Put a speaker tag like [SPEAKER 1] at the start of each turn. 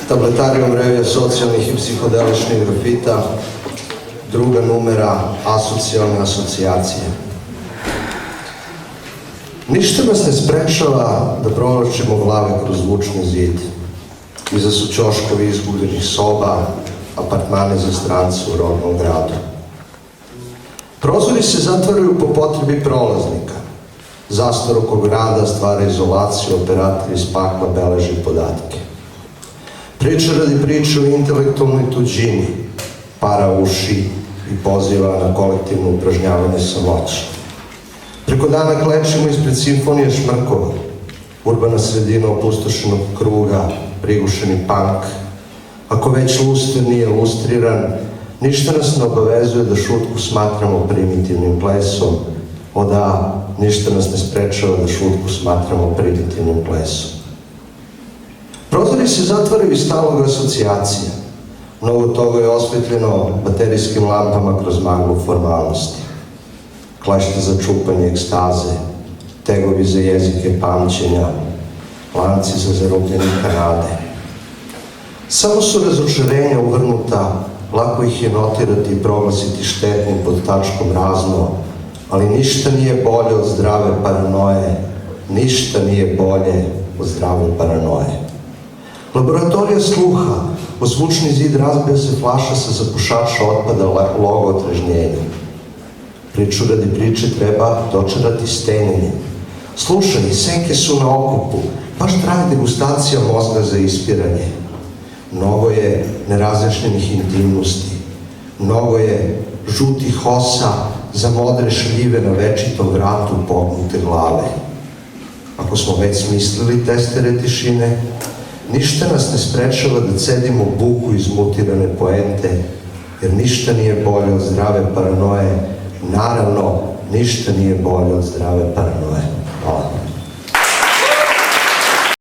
[SPEAKER 1] Tabletarijom revija socijalnih i psihodeličnih grafita, druga numera asocijalne asocijacije. Ništa nas ne sprečava da provlačimo glave kroz zvučni zid. Iza su ćoškovi izgubljenih soba, apartmane za strance u rodnom gradu. Prozori se zatvaraju po potrebi prolaznika. Zastor oko grada stvara izolaciju, operator iz pakla beleži podatke. Priča radi priče o intelektualnoj tuđini, para uši i poziva na kolektivno upražnjavanje samoći. Preko dana klečimo ispred simfonije šmrkova, urbana sredina opustošenog kruga, prigušeni punk. Ako već luster nije lustriran, ništa nas ne obavezuje da šutku smatramo primitivnim plesom, ništa nas ne sprečava da šutku smatramo primitivnim plesom. Prozori se zatvaraju iz stalnog asocijacija. Mnogo toga je osvetljeno baterijskim lampama kroz maglu formalnosti. Klešta za čupanje ekstaze, tegovi za jezike pamćenja, lanci za zarobljenika nade. Samo su razočarenja uvrnuta, lako ih je notirati i proglasiti štetnim pod tačkom razno, ali ništa nije bolje od zdrave paranoje, ništa nije bolje od zdrave paranoje. Laboratorija sluha, u zvučni zid razbija se flaša sa zapušača otpada logo otrežnjenja. Priču radi priče treba dočarati stenjenjem. Slušaj, senke su na okupu, baš traje degustacija mozga za ispiranje. Mnogo je nerazjašnjenih intimnosti, mnogo je žutih osa za modre šljive na večitom vratu pognute glave. Ako smo već smislili testere tišine, ništa nas ne sprečava da cedimo buku izmutirane poente, jer ništa nije bolje od zdrave paranoje. Naravno, ništa nije bolje od zdrave paranoje. Hvala.